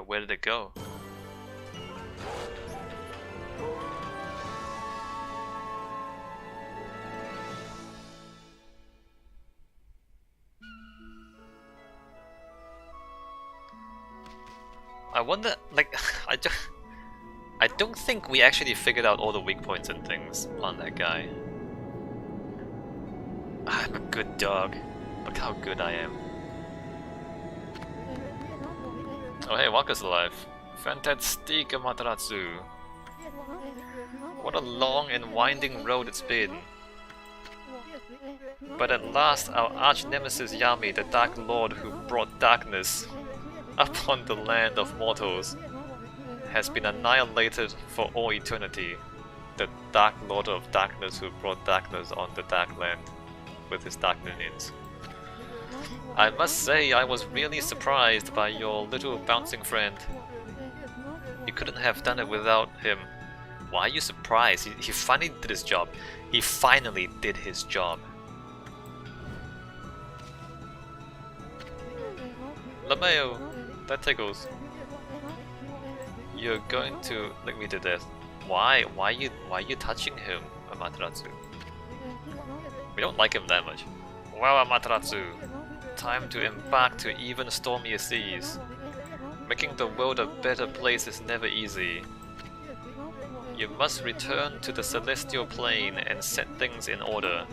But where did it go? I wonder, like, I don't think we actually figured out all the weak points and things on that guy. I'm a good dog. Look how good I am. Oh hey, Waka's alive. Fantastic Amaterasu. What a long and winding road it's been. But at last our arch-nemesis Yami, the Dark Lord who brought darkness upon the land of mortals, has been annihilated for all eternity. The Dark Lord of Darkness who brought darkness on the Dark Land with his dark minions. I must say I was really surprised by your little bouncing friend. You couldn't have done it without him. Why are you surprised? He finally did his job. He finally did his job. Lameo, that tickles. You're going to lick me to death. Why? Why are you touching him, Amaterasu? We don't like him that much. Well, Amaterasu, time to embark to even stormier seas. Making the world a better place is never easy. You must return to the celestial plane and set things in order.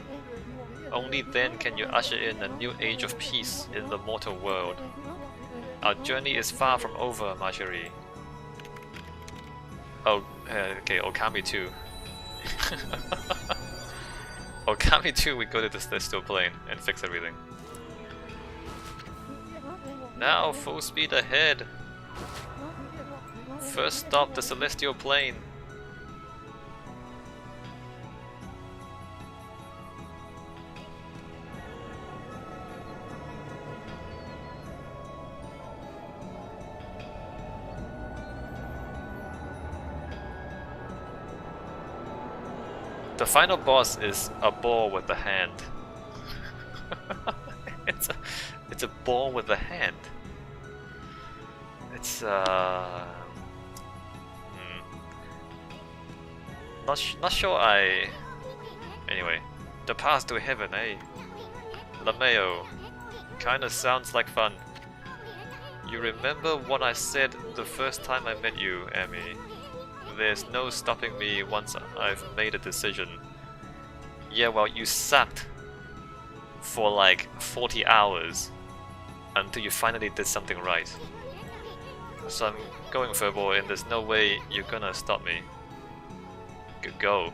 Only then can you usher in a new age of peace in the mortal world. Our journey is far from over, Marjorie. Oh, okay, Okami 2. Okami 2, we go to the celestial plane and fix everything. Now, full speed ahead. First stop the celestial plane. The final boss is a ball with a hand. it's a ball with a hand. It's not sure I. Anyway, the path to heaven, eh? Lameo, kinda sounds like fun. You remember what I said the first time I met you, Amy? There's no stopping me once I've made a decision. Yeah, well, you sucked for like 40 hours until you finally did something right. So I'm going furball and there's no way you're gonna stop me. Go.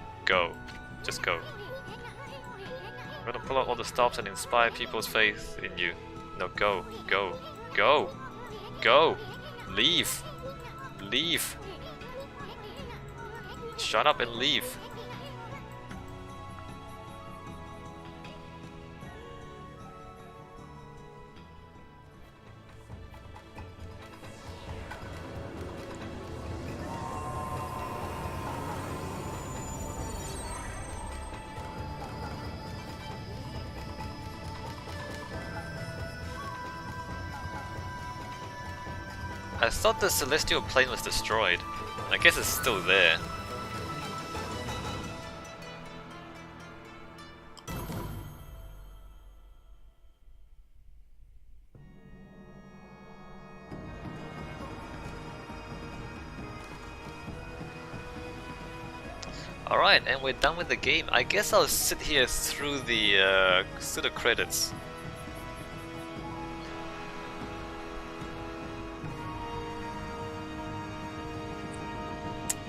Just go. I'm gonna pull out all the stops and inspire people's faith in you. No, go. Leave. Shut up and leave. I thought the celestial plane was destroyed. I guess it's still there. Alright, and we're done with the game. I guess I'll sit here through the credits.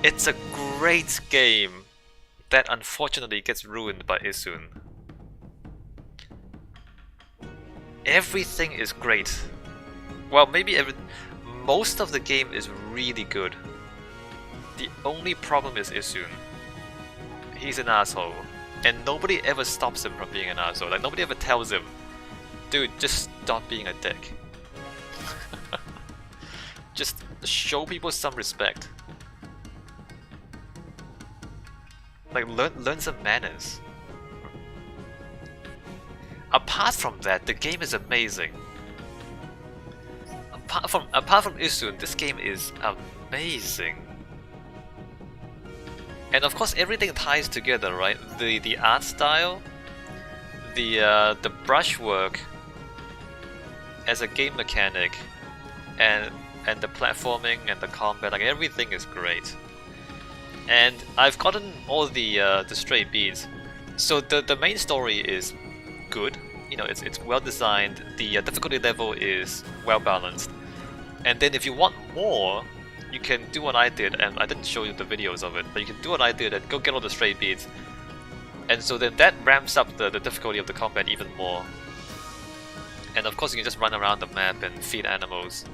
It's a great game that unfortunately gets ruined by Issun. Everything is great. Well, maybe most of the game is really good. The only problem is Issun. He's an asshole, and nobody ever stops him from being an asshole. Like, nobody ever tells him, dude, just stop being a dick. Just show people some respect. Like, learn some manners. Apart from that, the game is amazing. apart from Issun, this game is amazing. And of course, everything ties together, right? The art style, the brushwork as a game mechanic, and the platforming and the combat, like everything is great. And I've gotten all the stray beats. So the main story is good. You know, it's well designed. The difficulty level is well balanced. And then if you want more, you can do what I did, and I didn't show you the videos of it, but you can do what I did and go get all the stray beats. And so then that ramps up the difficulty of the combat even more. And of course you can just run around the map and feed animals.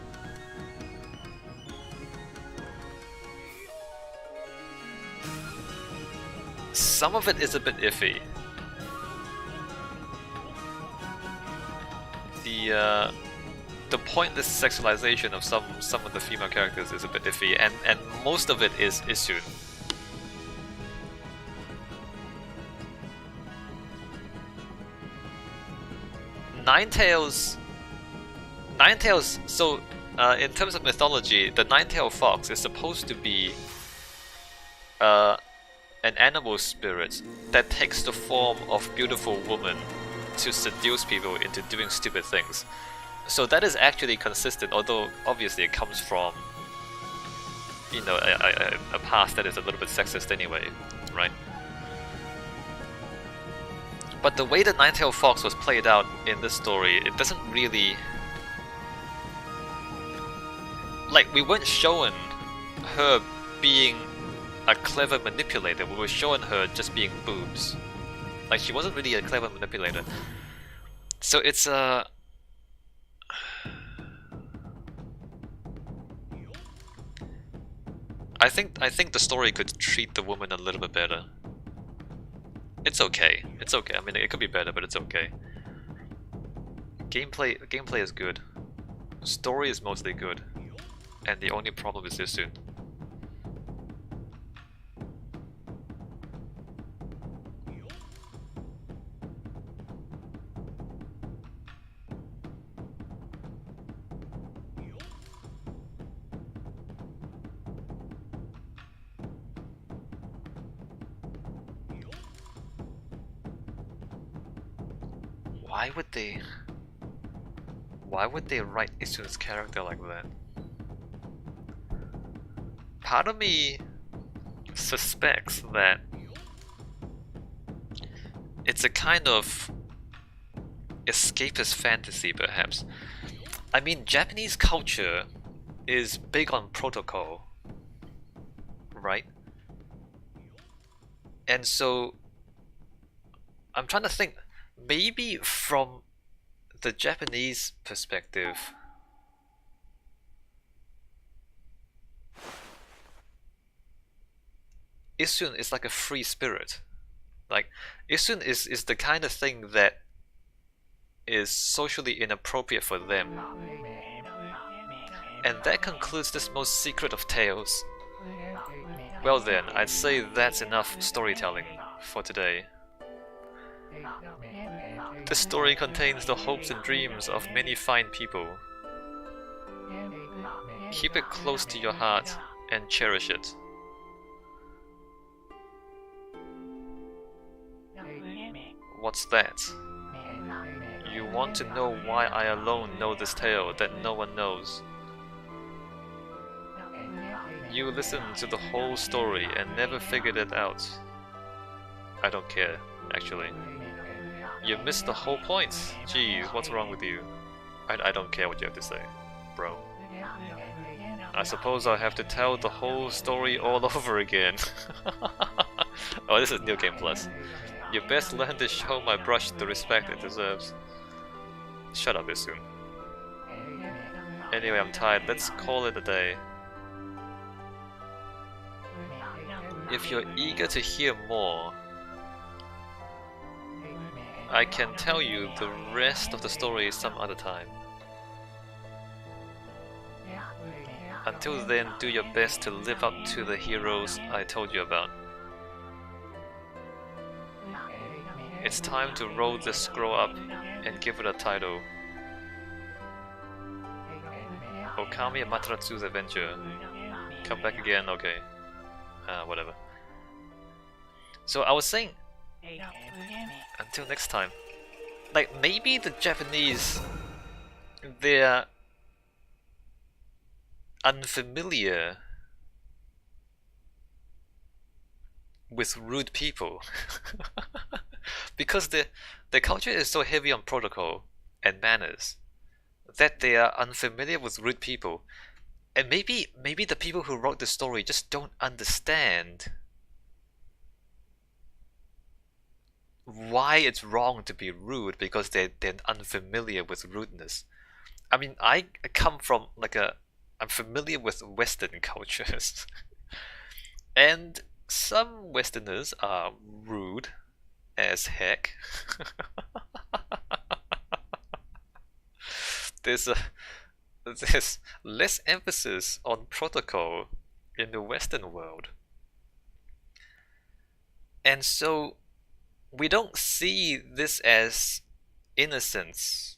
Some of it is a bit iffy. The pointless sexualization of some of the female characters is a bit iffy, and most of it is Issun. Ninetales. So in terms of mythology, the nine-tailed fox is supposed to be an animal spirit that takes the form of beautiful woman to seduce people into doing stupid things. So that is actually consistent, although obviously it comes from, you know, a past that is a little bit sexist anyway, right? But the way the nine-tailed fox was played out in this story, it doesn't really... Like, we weren't showing her being a clever manipulator, we were showing her just being boobs. Like, she wasn't really a clever manipulator. So it's I think the story could treat the woman a little bit better. It's okay. It's okay. I mean, it could be better, but it's okay. Gameplay is good. Story is mostly good. And the only problem is Issun. Why would they write Issun's character like that? Part of me suspects that it's a kind of escapist fantasy, perhaps. I mean, Japanese culture is big on protocol, right? And so I'm trying to think, maybe from the Japanese perspective, Issun is like a free spirit. Like, Issun is the kind of thing that is socially inappropriate for them. And that concludes this most secret of tales. Well then, I'd say that's enough storytelling for today. This story contains the hopes and dreams of many fine people. Keep it close to your heart and cherish it. What's that? You want to know why I alone know this tale that no one knows. You listened to the whole story and never figured it out. I don't care, actually. You missed the whole point. Jeez, what's wrong with you? I don't care what you have to say, bro. I suppose I'll have to tell the whole story all over again. Oh, this is New Game Plus. You best learn to show my brush the respect it deserves. Shut up, Issun. Anyway, I'm tired. Let's call it a day. If you're eager to hear more, I can tell you the rest of the story some other time. Until then, do your best to live up to the heroes I told you about. It's time to roll this scroll up and give it a title. Okami and Mataratsu's adventure. Come back again, okay. Whatever. So I was saying, until next time, like maybe the Japanese, they're unfamiliar with rude people because their culture is so heavy on protocol and manners that they are unfamiliar with rude people. And maybe the people who wrote the story just don't understand why it's wrong to be rude because they're unfamiliar with rudeness. I mean, I come from I'm familiar with Western cultures, and some Westerners are rude as heck. There's less emphasis on protocol in the Western world, and so we don't see this as innocence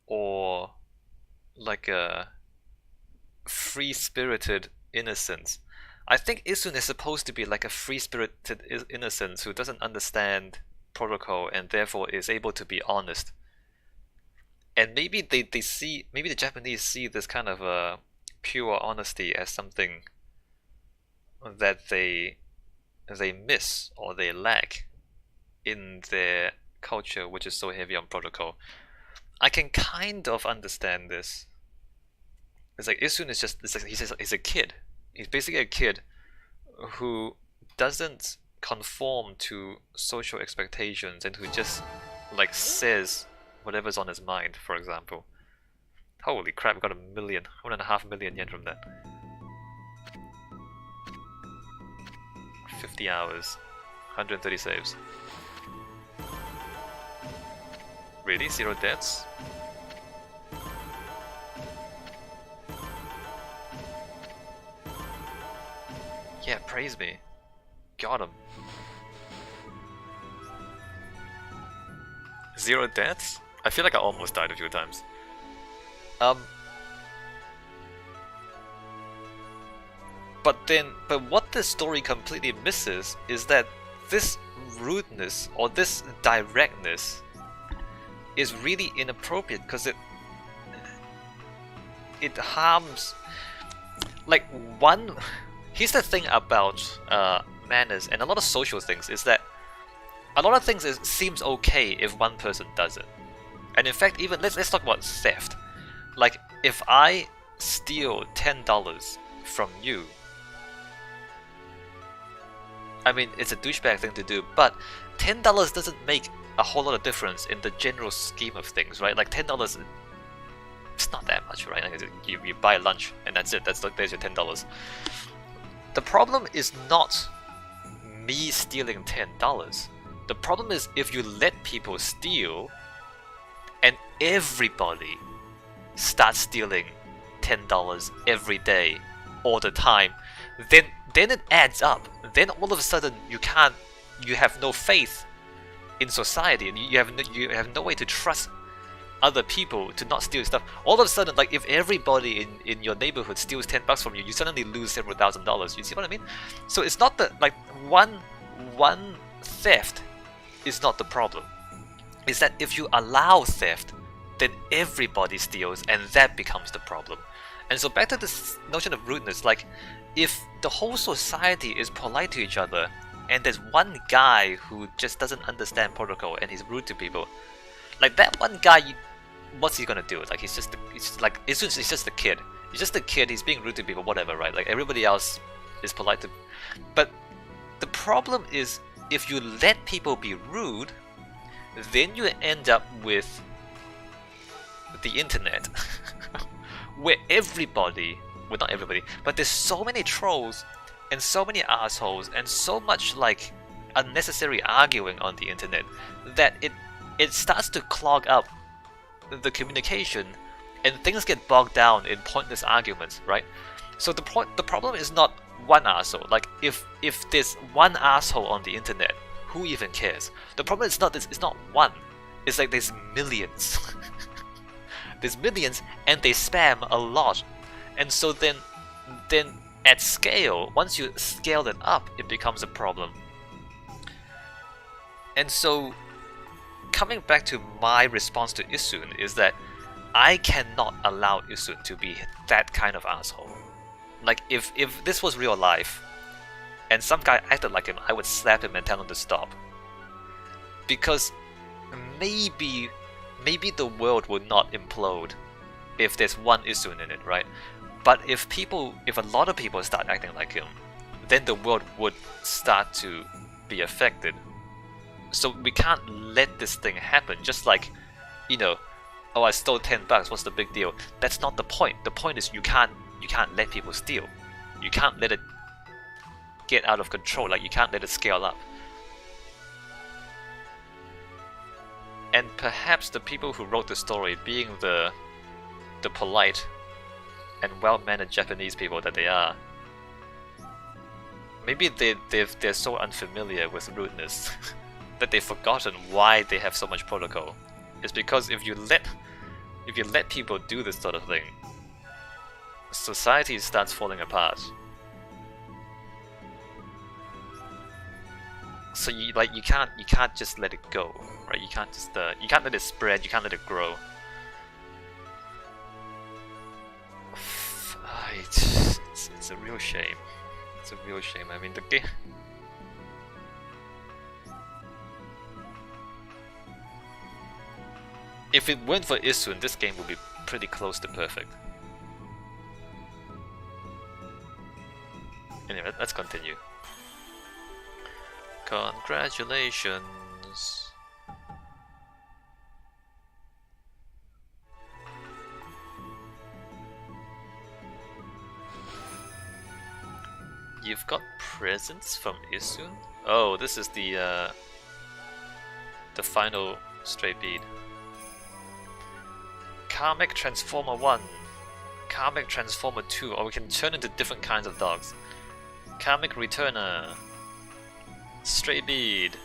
or like a free-spirited innocence. I think Issun is supposed to be like a free-spirited innocence who doesn't understand protocol and therefore is able to be honest. And maybe maybe the Japanese see this kind of pure honesty as something that they miss or they lack in their culture, which is so heavy on protocol. I can kind of understand this. It's like Issun is just he's a kid. He's basically a kid who doesn't conform to social expectations and who just like says whatever's on his mind, for example. Holy crap, we got 1.5 million yen from that. 50 hours, 130 saves. Really? 0 deaths? Yeah, praise me. Got him. 0 deaths? I feel like I almost died a few times. But what this story completely misses is that this rudeness or this directness is really inappropriate because it harms. Like here's the thing about manners and a lot of social things is that a lot of things seems okay if one person does it. And in fact, even let's talk about theft. Like if I steal $10 from you, I mean it's a douchebag thing to do, but $10 doesn't make a whole lot of difference in the general scheme of things, right? Like $10, it's not that much, right? Like you buy lunch and that's it. There's your $10. The problem is not me stealing $10. The problem is if you let people steal and everybody starts stealing $10 every day, all the time, then it adds up. Then all of a sudden you have no faith in society, and you have no way to trust other people to not steal stuff. All of a sudden, like if everybody in your neighborhood steals $10 from you, you suddenly lose several $1,000s. You see what I mean? So it's not that like one theft is not the problem. It's that if you allow theft, then everybody steals, and that becomes the problem. And so back to this notion of rudeness, like if the whole society is polite to each other, and there's one guy who just doesn't understand protocol and he's rude to people, like that one guy, what's he gonna do? Like he's just a kid. He's just a kid. He's being rude to people, whatever, right? Like everybody else is polite to. But the problem is if you let people be rude, then you end up with the internet, where everybody, well not everybody, but there's so many trolls and so many assholes and so much like unnecessary arguing on the internet that it starts to clog up the communication and things get bogged down in pointless arguments, right? So the problem is not one asshole. Like if there's one asshole on the internet, who even cares? The problem is not this. It's not one. It's like there's millions. There's millions, and they spam a lot. And so then at scale, once you scale it up, it becomes a problem. And so coming back to my response to Issun is that I cannot allow Issun to be that kind of asshole. Like, if this was real life, and some guy acted like him, I would slap him and tell him to stop. Because maybe the world would not implode if there's one Issun in it, right? But if a lot of people start acting like him, then the world would start to be affected. So we can't let this thing happen. Just like, you know, oh, I stole $10, what's the big deal? That's not the point. The point is you can't let people steal. You can't let it get out of control. Like, you can't let it scale up. And perhaps the people who wrote the story, being the polite and well-mannered Japanese people that they are, maybe they're so unfamiliar with rudeness that they've forgotten why they have so much protocol. It's because if you let people do this sort of thing, society starts falling apart. So you can't just let it go, right? You can't just you can't let it spread. You can't let it grow. It's a real shame. It's a real shame. I mean, the game. If it weren't for Issun, this game would be pretty close to perfect. Anyway, let's continue. Congratulations. You've got presents from Issun? Oh, this is the final stray bead. Karmic Transformer 1, Karmic Transformer 2, or we can turn into different kinds of dogs. Karmic Returner, Stray Bead.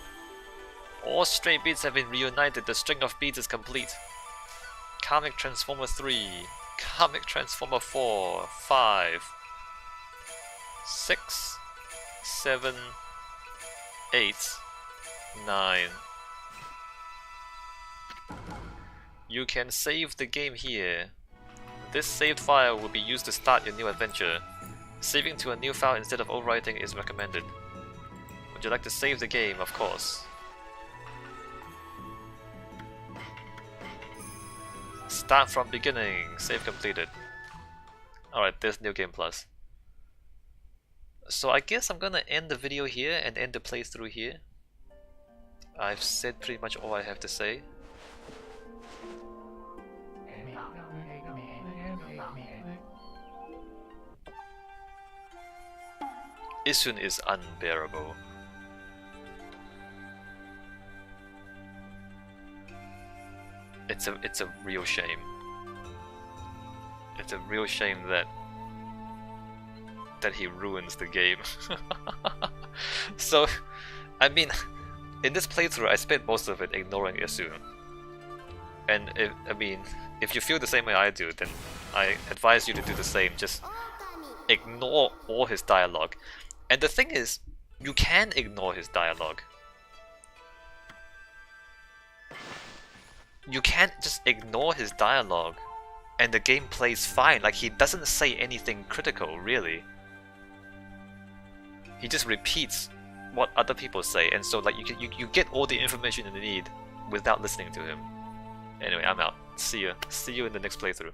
All stray beads have been reunited, the string of beads is complete. Karmic Transformer 3, Karmic Transformer 4, 5, 6, 7, 8, 9. You can save the game here. This saved file will be used to start your new adventure. Saving to a new file instead of overwriting is recommended. Would you like to save the game? Of course. Start from beginning. Save completed. Alright, there's New Game Plus. So I guess I'm gonna end the video here and end the playthrough here. I've said pretty much all I have to say. Issun is unbearable. It's a real shame. It's a real shame that he ruins the game. So, I mean, in this playthrough, I spent most of it ignoring Issun. And if you feel the same way I do, then I advise you to do the same. Just ignore all his dialogue. And the thing is, you can ignore his dialogue. You can't just ignore his dialogue and the game plays fine. Like, he doesn't say anything critical, really. He just repeats what other people say, and so like you get all the information you need without listening to him. Anyway, I'm out. See you in the next playthrough.